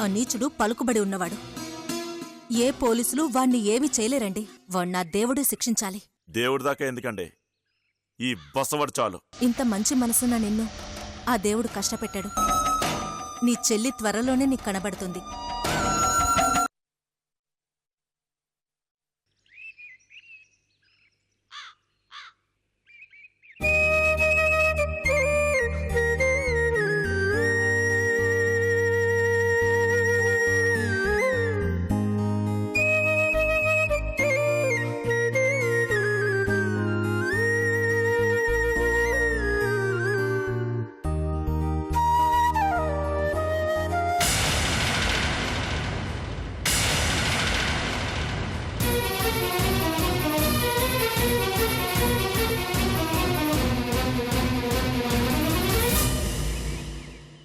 ఆ నీచుడు పలుకుబడి ఉన్నవాడు. ఏ పోలీసులు వాణ్ణి ఏమీ చేయలేరండి. వాణ్ణా దేవుడే శిక్షించాలి. దేవుడి దాకా ఎందుకండి, ఈ బసవడు చాలు. ఇంత మంచి మనసున్న నిన్ను ఆ దేవుడు కష్టపెట్టాడు. నీ చెల్లి త్వరలోనే నీకు కనబడుతుంది.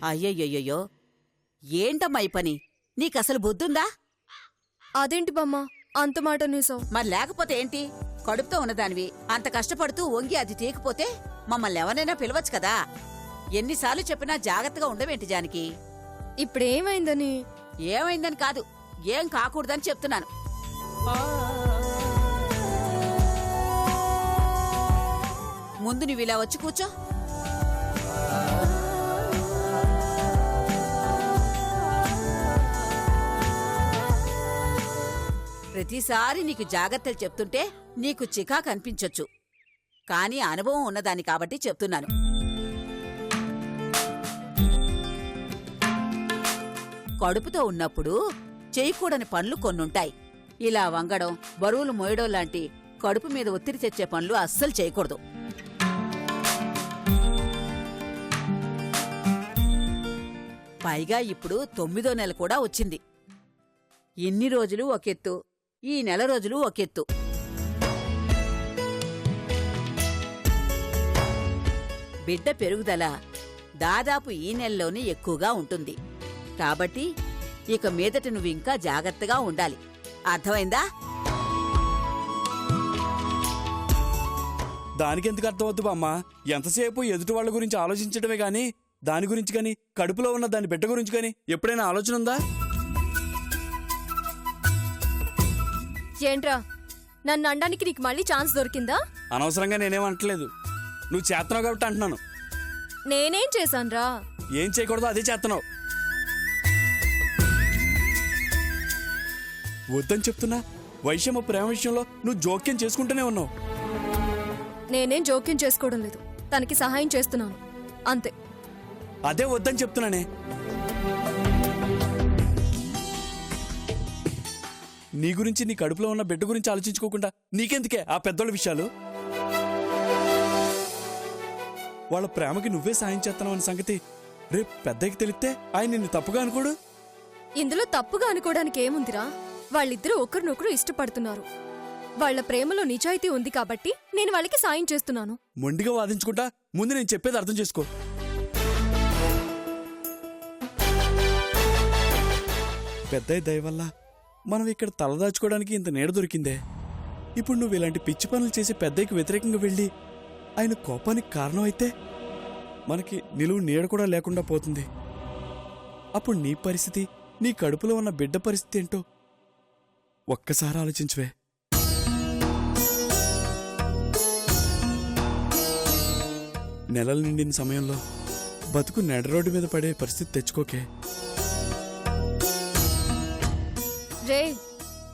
అయ్యయ్యయ్యో, ఏంటమ్మా ఈ పని? నీకసలు బుద్ధుందా? అదేంటి బామ్మ అంత మాట నీసావు? మరి లేకపోతే ఏంటి? కడుపుతో ఉన్నదానివి అంత కష్టపడుతూ వంగి అది తీయకపోతే మమ్మల్ని ఎవరైనా పిలవచ్చు కదా. ఎన్నిసార్లు చెప్పినా జాగ్రత్తగా ఉండవేంటి జానకి? ఇప్పుడేమైందని? ఏమైందని కాదు, ఏం కాకూడదని చెప్తున్నాను. ముందు నువ్విలా వచ్చి కూర్చో. ప్రతిసారి నీకు జాగ్రత్తలు చెప్తుంటే నీకు చికా కనిపించొచ్చు, కానీ అనుభవం ఉన్నదాన్ని కాబట్టి చెప్తున్నాను. కడుపుతో ఉన్నప్పుడు చేయకూడని పనులు కొన్నుంటాయి. ఇలా వంగడం, బరువులు మోయడం లాంటి కడుపు మీద ఒత్తిడి తెచ్చే పనులు అస్సలు చేయకూడదు. పైగా ఇప్పుడు 9వ నెల కూడా వచ్చింది. ఇన్ని రోజులు ఒకెత్తు, ఈ నెల రోజులు ఒకెత్తు. బిడ్డ పెరుగుదల దాదాపు ఈ నెలలోనే ఎక్కువగా ఉంటుంది. కాబట్టి ఇక మీదట నువ్వింకా జాగ్రత్తగా ఉండాలి. అర్థమైందా? దానికెందుకు అర్థమవుతు బామ్మ? ఎంతసేపు ఎదుటి వాళ్ళ గురించి ఆలోచించడమే గాని దాని గురించి గాని, కడుపులో ఉన్న దాని బిడ్డ గురించి గాని ఎప్పుడైనా ఆలోచన ఉందా? ఏంట్రా, నన్ను అనడానికి నీకు మళ్ళీ ఛాన్స్ దొరికిందా? అనవసరంగా నేనేమంటలేదు, నువ్వు చేస్తున్నావు కాబట్టి అంటున్నాను. నేనేం చేశాన్రా? ఏం చేయకూడదో అదే చేస్తున్నావు. వద్దని చెప్తున్నా, వైషమ్మ ప్రేమ విషయంలో నువ్వు జోక్యం చేసుకుంటూనే ఉన్నావు. నేనేం జోక్యం చేసుకోవడం లేదు, తనకి సహాయం చేస్తున్నాను అంతే. అదే వద్దని చెప్తున్నానే. నీ గురించి, నీ కడుపులో ఉన్న బిడ్డ గురించి ఆలోచించుకోకుండా నీకెందుకే ఆ పెద్దోళ్ళ విషయాలు? వాళ్ళ ప్రేమకి నువ్వే సాయం చేస్తున్నావు అనే సంగతి రేపు పెద్దకి తెలిస్తే ఆయన నిన్ను తప్పుగా అనుకోడు. ఇందులో తప్పుగా అనుకోవడానికి ఏముందిరా? వాళ్ళిద్దరూ ఒకరినొకరు ఇష్టపడుతున్నారు. వాళ్ల ప్రేమలో నిజాయితీ ఉంది కాబట్టి నేను వాళ్ళకి సాయం చేస్తున్నాను. మొండిగా వాదించుకుంటా ముందు నేను చెప్పేది అర్థం చేసుకో. పెద్దయ్య దయ వల్ల మనం ఇక్కడ తలదాచుకోవడానికి ఇంత నీడ దొరికిందే. ఇప్పుడు నువ్వు ఇలాంటి పిచ్చి పనులు చేసి పెద్దయ్యకి వ్యతిరేకంగా వెళ్ళి ఆయన కోపానికి కారణం అయితే మనకి నిలువు నీడ కూడా లేకుండా పోతుంది. అప్పుడు నీ పరిస్థితి, నీ కడుపులో ఉన్న బిడ్డ పరిస్థితి ఏంటో ఒక్కసారి ఆలోచించవే. నెలలు నిండిన సమయంలో బతుకు నెడ రోడ్డు మీద పడే పరిస్థితి తెచ్చుకోకే. రే,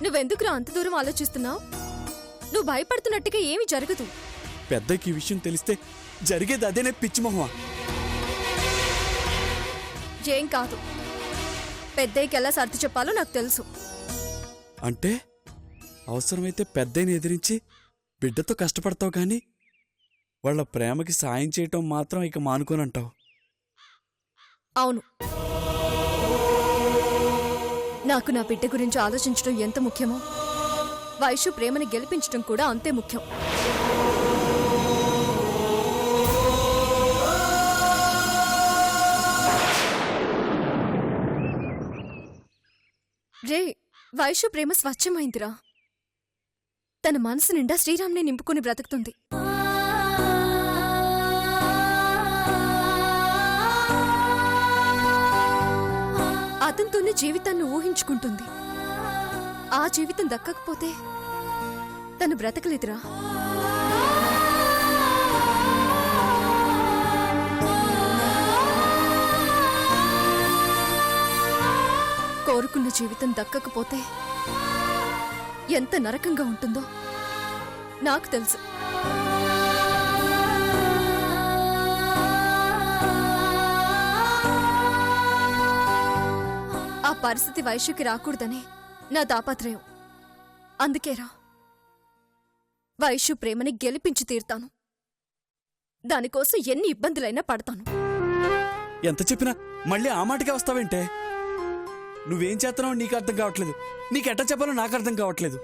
నువ్వెందుకురా అంత దూరం ఆలోచిస్తున్నావు? నువ్వు భయపడుతున్నట్టుగా ఏమీ జరగదు. పెద్దకి ఈ విషయం తెలిస్తే జరిగేది అదేనే పిచ్చిమొహమా? ఏం కాదు, పెద్దయ్యకి ఎలా సర్ది చెప్పాలో నాకు తెలుసు. అంటే అవసరమైతే పెద్దయ్యని ఎదిరించి బిడ్డతో కష్టపడతావు కానీ వాళ్ళ ప్రేమకి సాయం చేయటం మాత్రం ఇక మానుకోనంటావు. అవును, నాకు నా బిడ్డ గురించి ఆలోచించడం ఎంత ముఖ్యమో వైషు ప్రేమని గెలిపించడం కూడా అంతే ముఖ్యం. రే, వైషు ప్రేమ స్వచ్ఛమైందిరా. తన మనసు నిండా శ్రీరామ్ని నింపుకుని బ్రతుకుతుంది. అతనితోనే కోరుకునే జీవితాన్ని ఊహించుకుంటుంది. ఆ జీవితం దక్కకపోతే తను బ్రతకలేదురా. కోరుకున్న జీవితం దక్కకపోతే ఎంత నరకంగా ఉంటుందో నాకు తెలుసు. ఆ పరిస్థితి వైశ్యుకి రాకూడదని నా తాపత్రయం. అందుకేరా వైశ్యు ప్రేమని గెలిపించి తీరుతాను. దానికోసం ఎన్ని ఇబ్బందులైనా పడతాను. ఎంత చెప్పినా మళ్ళీ ఆ మాటకే వస్తావేంటే? నువ్వేం చేస్తున్నావో నీకు అర్థం కావట్లేదు, నీకెట్ట చెప్పాలో నాకు అర్థం కావట్లేదు.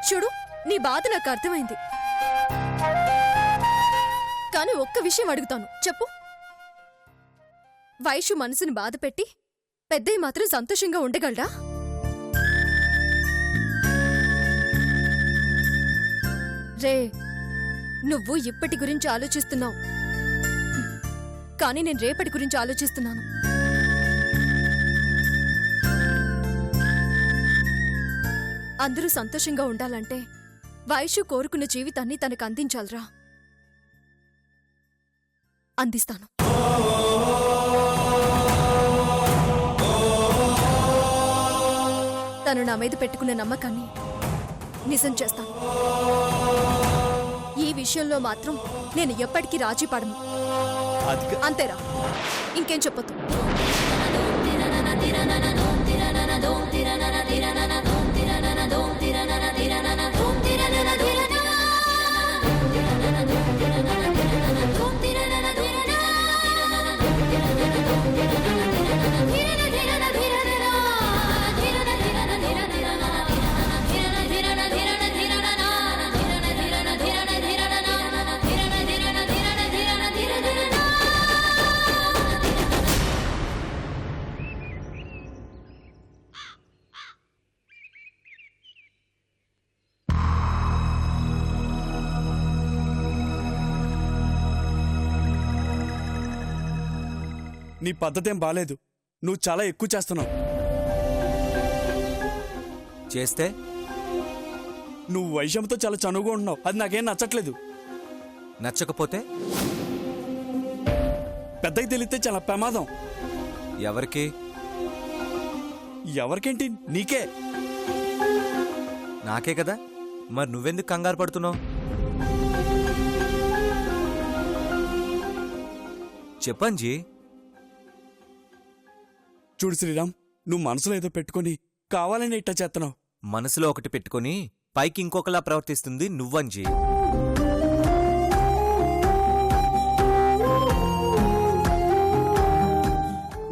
చూడు, నీ బాధ నాకు అర్థమైంది. కానీ ఒక్క విషయం అడుగుతాను, చెప్పు. వైశ్యు మనసుని బాధపెట్టి పెద్దయ్య మాత్రం సంతోషంగా ఉండగలడా? రే, నువ్వు ఇప్పటి గురించి ఆలోచిస్తున్నావు, కానీ నేను రేపటి గురించి ఆలోచిస్తున్నాను. అందరూ సంతోషంగా ఉండాలంటే వైశ్యు కోరుకున్న జీవితాన్ని తనకు అందించాలిరా. అందిస్తాను. తను నా మీద పెట్టుకున్న నమ్మకాన్ని నిజం చేస్తాను. ఈ విషయంలో మాత్రం నేను ఎప్పటికీ రాజీ పడను. అంతేరా, ఇంకేం చెప్పొద్దు. నీ పద్ధతేం బాలేదు. నువ్వు చాలా ఎక్కువ చేస్తున్నావు. చేస్తే నువ్వు వైషమ్యతో చాలా చనువుగా ఉంటున్నావు. అది నాకేం నచ్చట్లేదు. నచ్చకపోతే పెద్దకి తెలిస్తే చాలా ప్రమాదం. ఎవరికి? ఎవరికేంటి, నీకే. నాకే కదా. మరి నువ్వెందుకు కంగారు పడుతున్నావు? చెప్పంజీ. చూడు శ్రీరామ్, నువ్వు మనసులో ఏదో పెట్టుకొని కావాలని ఇట్టా చేస్తున్నావు. మనసులో ఒకటి పెట్టుకొని పైకి ఇంకొకలా ప్రవర్తిస్తుంది నువ్వంజీ.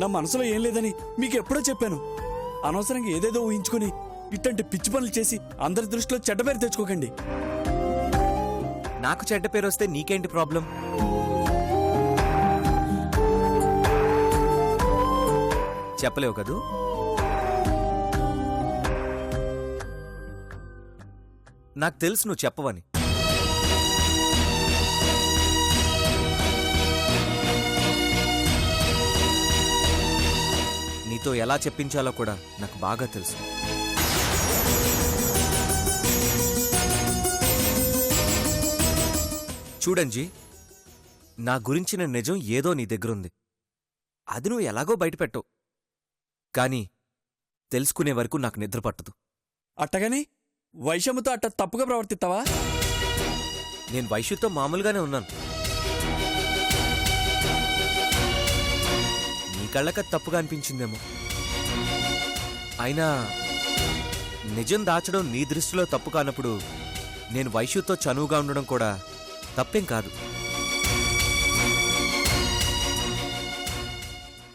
నా మనసులో ఏం లేదని మీకు ఎప్పుడో చెప్పాను. అనవసరంగా ఏదేదో ఊహించుకుని ఇట్టంటి పిచ్చి పనులు చేసి అందరి దృష్టిలో చెడ్డ పేరు తెచ్చుకోకండి. నాకు చెడ్డ పేరు వస్తే నీకేంటి ప్రాబ్లం? చెప్పలేవు కదూ. నాకు తెలుసు నువ్వు చెప్పవని. నీతో ఎలా చెప్పించాలో కూడా నాకు బాగా తెలుసు. చూడంజీ, నా గురించిన నిజం ఏదో నీ దగ్గరుంది. అది నువ్వు ఎలాగో బయటపెట్టవు. కానీ తెలుసుకునే వరకు నాకు నిద్ర పట్టదు. అట్టగాని వైషమ్యతో అట్ట తప్పుగా ప్రవర్తిస్తావా? నేను వైశ్యుతో మామూలుగానే ఉన్నాను. నీ కళ్ళకది తప్పుగా అనిపించిందేమో. అయినా నిజం దాచడం నీ దృష్టిలో తప్పు కానప్పుడు నేను వైశ్యుతో చనువుగా ఉండడం కూడా తప్పేం కాదు.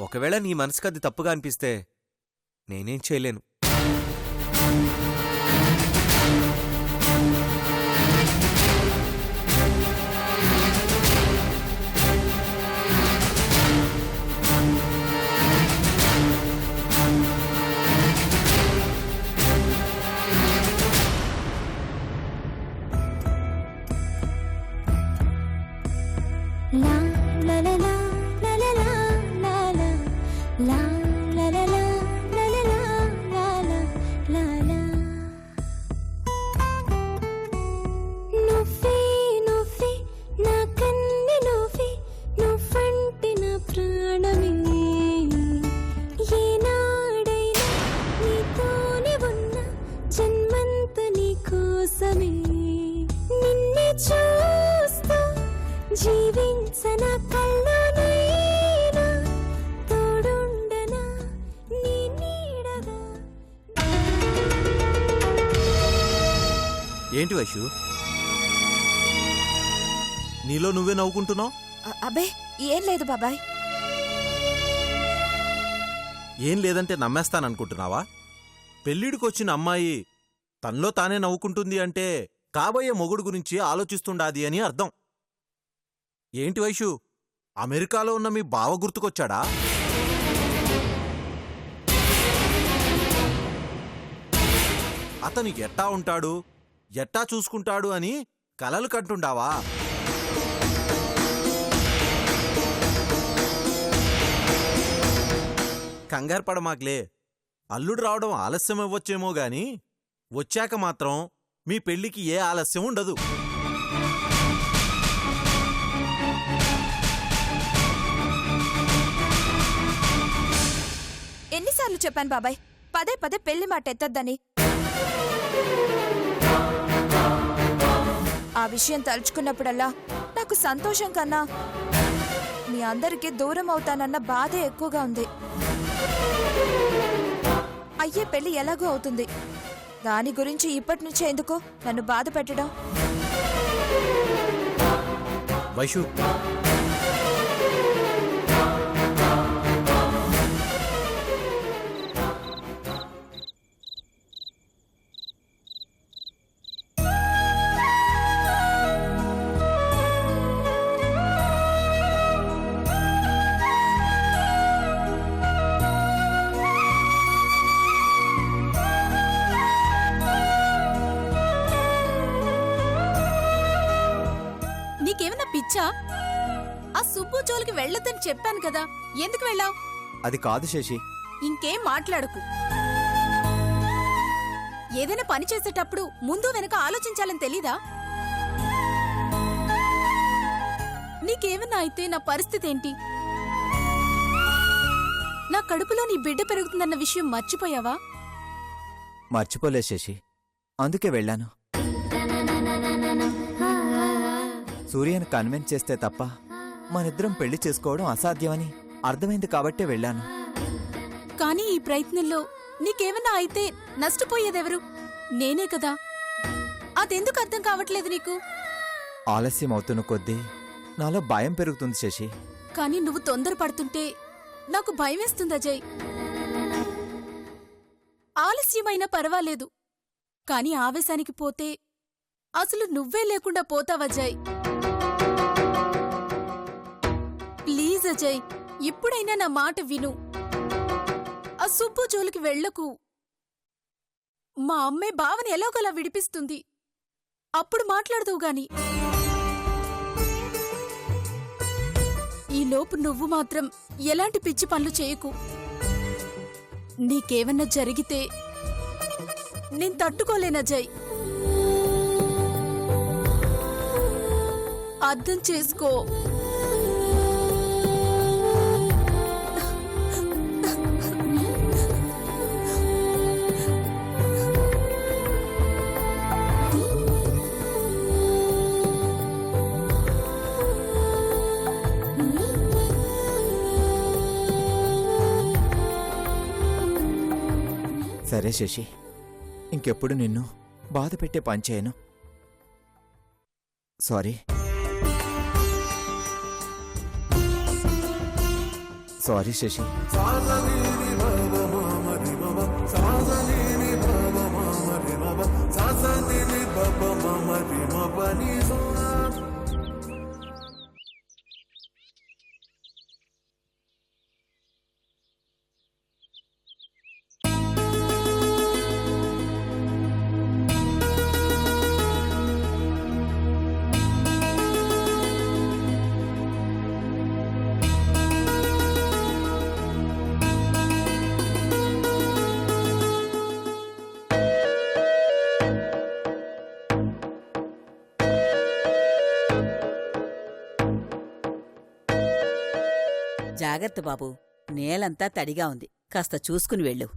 ఒకవేళ నీ మనసుకు అది తప్పుగా అనిపిస్తే నేనేం చేయలేను. చూస్తూ జీవించన కళ్ళనైనా తోడుండనా నీ నీడగా. ఏంటి వైషు, నీలో నువ్వే నవ్వుకుంటున్నావు? అబ్బే ఏం లేదు బాబాయ్. ఏం లేదంటే నమ్మేస్తాననుకుంటున్నావా? పెళ్ళిడికొచ్చిన అమ్మాయి తనలో తానే నవ్వుకుంటుంది అంటే కాబోయే మొగుడు గురించి ఆలోచిస్తుండాది అని అర్థం. ఏంటి వైషు, అమెరికాలో ఉన్న మీ బావ గుర్తుకొచ్చాడా? అతను ఎట్టా ఉంటాడు, ఎట్టా చూసుకుంటాడు అని కలలు కంటుండావా? కంగారు పడమాక్లే, అల్లుడు రావడం ఆలస్యం అవ్వచ్చేమో గాని వచ్చాక మాత్రం మీ పెళ్లికి ఏ ఆలస్యం ఉండదు. ఎన్నిసార్లు చెప్పాను బాబాయ్ పదే పదే పెళ్లి మాట ఎత్తద్దని. ఆ విషయం తలుచుకున్నప్పుడల్లా నాకు సంతోషం కన్నా మీ అందరికీ దూరం అవుతానన్న బాధే ఎక్కువగా ఉంది. అయ్యే పెళ్లి ఎలాగో అవుతుంది, దాని గురించి ఇప్పటి నుంచే ఎందుకు నన్ను బాధ పెట్టడం? వైషు, నీకేమన్నా పిచ్చా? ఆ సుబ్బు జోలికి వెళ్ళొద్దని చెప్పాను కదా, ఎందుకు వెళ్ళావు? అది కాదు శశి. ఇంకేం మాట్లాడకు. ఏదైనా పని చేసేటప్పుడు ముందు వెనక ఆలోచించాలని తెలీదా? నీకేమన్నా అయితే నా పరిస్థితి ఏంటి? నా కడుపులో నీ బిడ్డ పెరుగుతుందన్న విషయం మర్చిపోయావా? మర్చిపోలే శశి, అందుకే వెళ్ళాను. సూర్యను కన్విన్స్ చేస్తే తప్ప మనిద్దరం పెళ్లి చేసుకోవడం అసాధ్యమని అర్థమైంది కాబట్టే వెళ్ళాను. కానీ ఈ ప్రయత్నంలో నీకేమన్నా అయితే నష్టపోయేదెవరు? నేనే కదా. అదెందుకు అర్థం కావట్లేదు నీకు? ఆలస్యం అవుతున్న కొద్దీ నాలో భయం పెరుగుతుంది శశి. కానీ నువ్వు తొందరపడుతుంటే నాకు భయమేస్తుంది అజయ్. ఆలస్యమైనా పర్వాలేదు, కానీ ఆవేశానికి పోతే అసలు నువ్వే లేకుండా పోతావజయ్. ప్లీజ్ అజయ్, ఇప్పుడైనా నా మాట విను. ఆ సుబ్బు జోలికి వెళ్లకు. మా అమ్మే బావని ఎలాగోలా విడిపిస్తుంది, అప్పుడు మాట్లాడదువు గాని. ఈలోపు నువ్వు మాత్రం ఎలాంటి పిచ్చి పనులు చేయకు. నీకేమన్నా జరిగితే నేను తట్టుకోలేనజయ్. అర్థం చేసుకో. సరే శశి, ఇంకెప్పుడు నిన్ను బాధ పెట్టే పని చేయను. సారీ. సారీ శశి. జాగ్రత్త బాబు, నేలంతా తడిగా ఉంది, కాస్త చూసుకుని వెళ్ళు.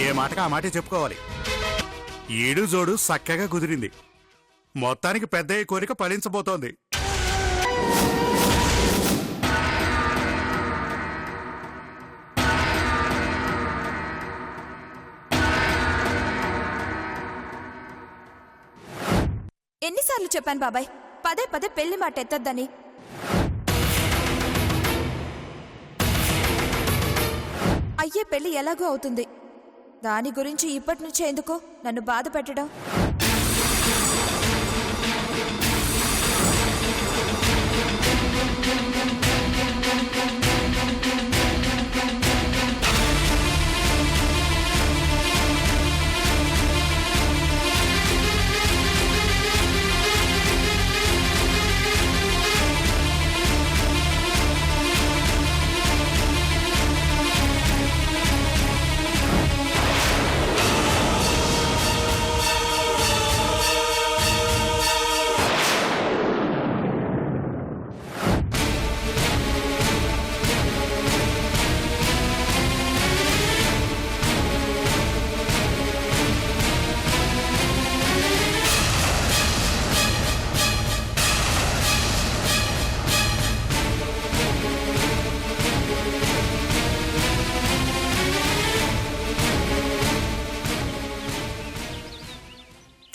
ఏ మాటగా ఆ మాటే చెప్పుకోవాలి. ఏడు జోడు చక్కగా కుదిరింది. మొత్తానికి పెద్దయ్య కోరిక ఫలించబోతోంది. ఎన్నిసార్లు చెప్పాను బాబాయ్, పదే పదే పెళ్లి మాట ఎత్తొద్దని. అయ్యే పెళ్లి ఎలాగో అవుతుంది. దాని గురించి ఇప్పటి నుంచే ఎందుకో నన్ను బాధ పెట్టడం.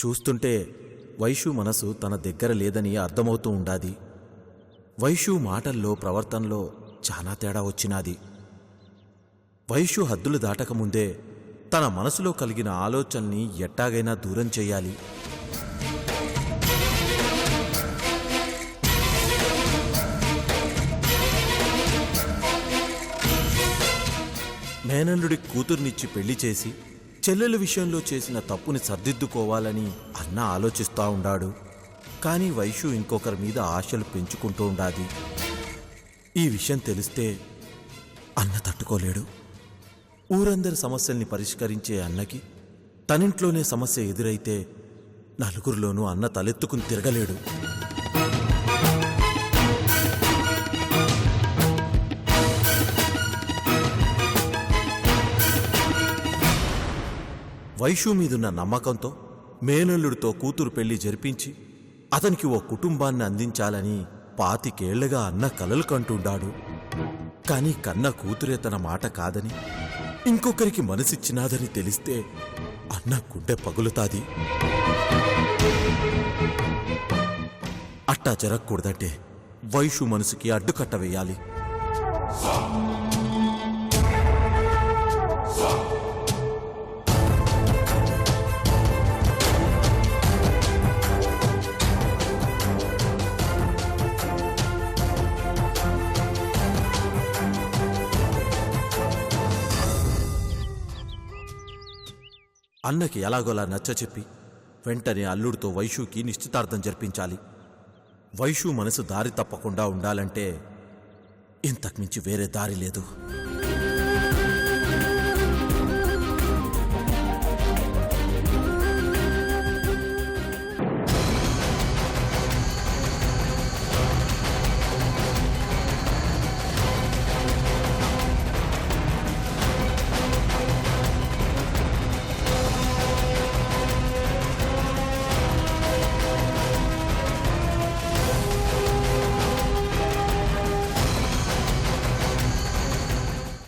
చూస్తుంటే వైషు మనసు తన దగ్గర లేదని అర్థమవుతూ ఉండాది. వైషు మాటల్లో ప్రవర్తనలో చాలా తేడా వచ్చినాది. వైషు హద్దులు దాటకముందే తన మనసులో కలిగిన ఆలోచనల్ని ఎట్టాగైనా దూరం చెయ్యాలి. మేనల్లుడి కూతుర్నిచ్చి పెళ్లి చేసి చెల్లెల విషయంలో చేసిన తప్పుని సర్దిద్దుకోవాలని అన్న ఆలోచిస్తూ ఉండాడు. కానీ వైషు ఇంకొకరి మీద ఆశలు పెంచుకుంటూ ఉండాది. ఈ విషయం తెలిస్తే అన్న తట్టుకోలేడు. ఊరందరి సమస్యల్ని పరిష్కరించే అన్నకి తనింట్లోనే సమస్య ఎదురైతే నలుగురిలోనూ అన్న తలెత్తుకుని తిరగలేడు. వైషు మీదున్న నమ్మకంతో మేనల్లుడితో కూతురు పెళ్లి జరిపించి అతనికి ఓ కుటుంబాన్ని అందించాలని 25 ఏళ్లుగా అన్న కలలు కంటుండాడు. కాని కన్న కూతురే తన మాట కాదని, ఇంకొకరికి మనసిచ్చినాదని తెలిస్తే అన్న గుండె పగులుతాది. అట్టా జరగకూడదంటే వైషు మనసుకి అడ్డుకట్ట వేయాలి. అన్నకి ఎలాగోలా నచ్చచెప్పి వెంటనే అల్లుడితో వైషుకి నిశ్చితార్థం జరిపించాలి. వైషు మనసు దారి తప్పకుండా ఉండాలంటే ఇంతకుమించి వేరే దారి లేదు.